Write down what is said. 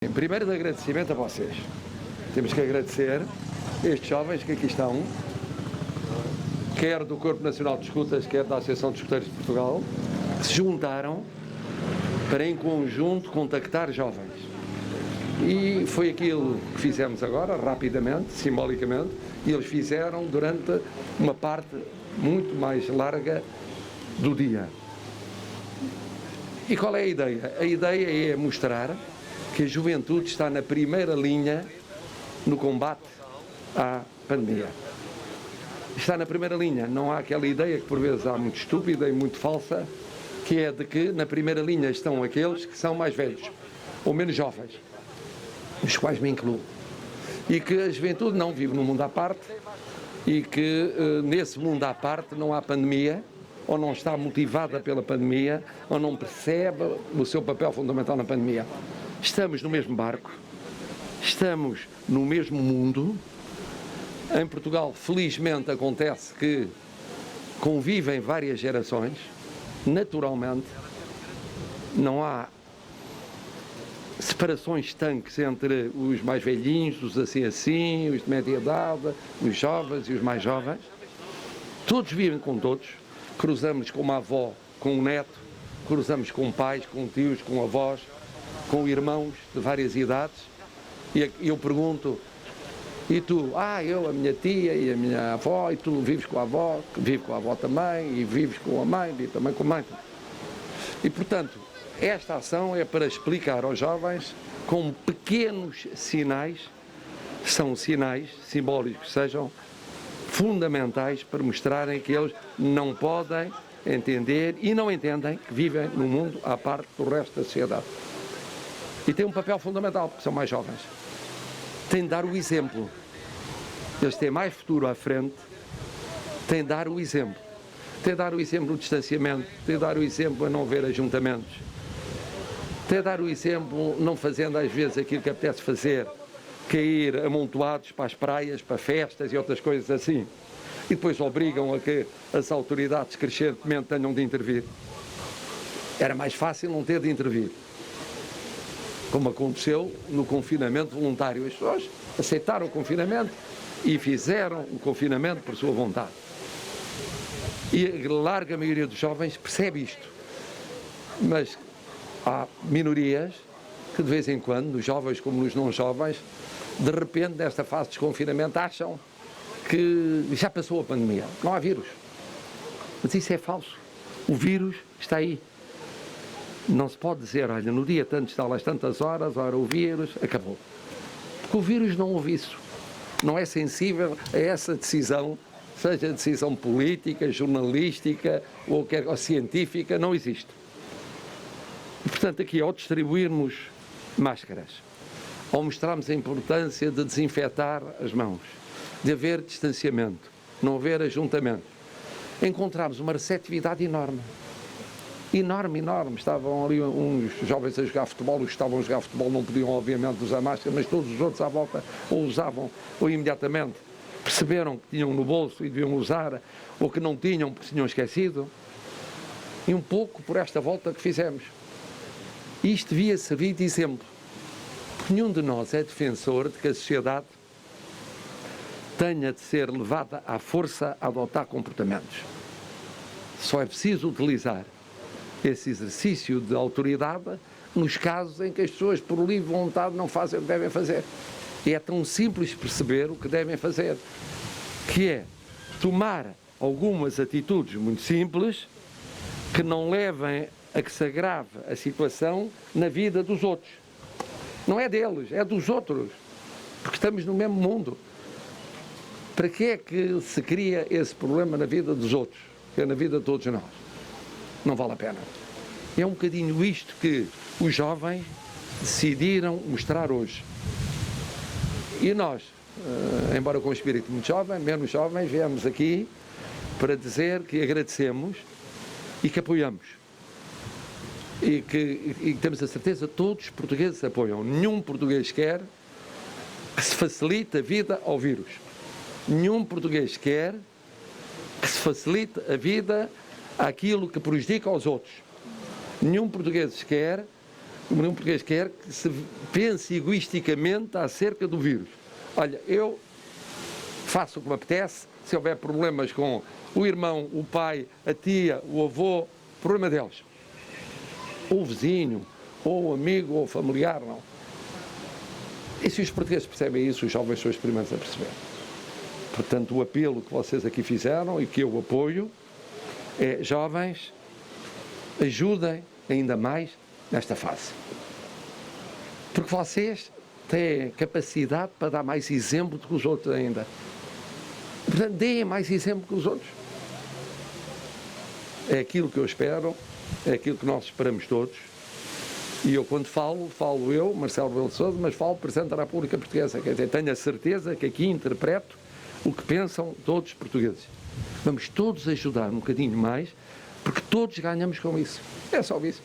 Primeiro de agradecimento a vocês. Temos que agradecer estes jovens que aqui estão, quer do Corpo Nacional de Escutas, quer da Associação de Escuteiros de Portugal, que se juntaram para em conjunto contactar jovens. E foi aquilo que fizemos agora, rapidamente, simbolicamente, e eles fizeram durante uma parte muito mais larga do dia. E qual é a ideia? A ideia é mostrar que a juventude está na primeira linha no combate à pandemia. Está na primeira linha. Não há aquela ideia que por vezes há muito estúpida e muito falsa, que é de que na primeira linha estão aqueles que são mais velhos ou menos jovens, os quais me incluo. E que a juventude não vive num mundo à parte e que nesse mundo à parte não há pandemia, ou não está motivada pela pandemia, ou não percebe o seu papel fundamental na pandemia. Estamos no mesmo barco, estamos no mesmo mundo. Em Portugal, felizmente, acontece que convivem várias gerações, naturalmente, não há separações estanques entre os mais velhinhos, os assim, os de média idade, os jovens e os mais jovens. Todos vivem com todos, cruzamos com uma avó, com um neto, cruzamos com pais, com tios, com avós, com irmãos de várias idades, e eu pergunto, e tu? Eu, a minha tia e a minha avó, e tu vives com a avó, vive com a avó também, e vives com a mãe, vive também com a mãe. E, portanto, esta ação é para explicar aos jovens com pequenos sinais, são sinais simbólicos que sejam fundamentais para mostrarem que eles não podem entender e não entendem que vivem num mundo à parte do resto da sociedade. E têm um papel fundamental, porque são mais jovens. Têm de dar o exemplo. Eles têm mais futuro à frente, têm de dar o exemplo. Têm de dar o exemplo no distanciamento, têm de dar o exemplo a não ver ajuntamentos, têm de dar o exemplo não fazendo às vezes aquilo que apetece fazer, que é ir amontoados para as praias, para festas e outras coisas assim. E depois obrigam a que as autoridades crescentemente tenham de intervir. Era mais fácil não ter de intervir, como aconteceu no confinamento voluntário. As pessoas aceitaram o confinamento e fizeram o confinamento por sua vontade. E a larga maioria dos jovens percebe isto. Mas há minorias que de vez em quando, nos jovens como nos não jovens, de repente, nesta fase de desconfinamento, acham que já passou a pandemia. Não há vírus. Mas isso é falso. O vírus está aí. Não se pode dizer, olha, no dia tanto está lá às tantas horas, ora o vírus, acabou. Porque o vírus não ouve isso. Não é sensível a essa decisão, seja decisão política, jornalística ou científica, não existe. E, portanto, aqui, ao distribuirmos máscaras, ao mostrarmos a importância de desinfetar as mãos, de haver distanciamento, não haver ajuntamento, encontramos uma receptividade enorme. Enorme. Estavam ali uns jovens a jogar futebol, os que estavam a jogar futebol não podiam obviamente usar máscara, mas todos os outros à volta ou usavam ou imediatamente perceberam que tinham no bolso e deviam usar, ou que não tinham porque tinham esquecido. E um pouco por esta volta que fizemos. Isto devia servir de exemplo, porque nenhum de nós é defensor de que a sociedade tenha de ser levada à força a adotar comportamentos. Só é preciso utilizar esse exercício de autoridade nos casos em que as pessoas, por livre vontade, não fazem o que devem fazer. E é tão simples perceber o que devem fazer, que é tomar algumas atitudes muito simples que não levem a que se agrave a situação na vida dos outros. Não é deles, é dos outros, porque estamos no mesmo mundo. Para que é que se cria esse problema na vida dos outros, que é na vida de todos nós? Não vale a pena. É um bocadinho isto que os jovens decidiram mostrar hoje. E nós, embora com um espírito muito jovem, menos jovens, viemos aqui para dizer que agradecemos e que apoiamos. E que temos a certeza que todos os portugueses apoiam. Nenhum português quer que se facilite a vida ao vírus. Nenhum português quer que se facilite a vida àquilo que prejudica aos outros. Nenhum português quer como nenhum português quer, que se pense egoisticamente acerca do vírus. Olha, eu faço o que me apetece, se houver problemas com o irmão, o pai, a tia, o avô, problema deles. Ou o vizinho, ou o amigo, ou o familiar, não. E se os portugueses percebem isso, os jovens são os primeiros a perceber. Portanto, o apelo que vocês aqui fizeram e que eu apoio é, jovens, ajudem ainda mais nesta fase. Porque vocês têm capacidade para dar mais exemplo do que os outros ainda. Portanto, deem mais exemplo que os outros. É aquilo que eu espero, é aquilo que nós esperamos todos. E eu, quando falo eu, Marcelo Rebelo de Sousa, mas falo Presidente da República Portuguesa. Quer dizer, tenho a certeza que aqui interpreto o que pensam todos os portugueses. Vamos todos ajudar um bocadinho mais, porque todos ganhamos com isso. É só isso.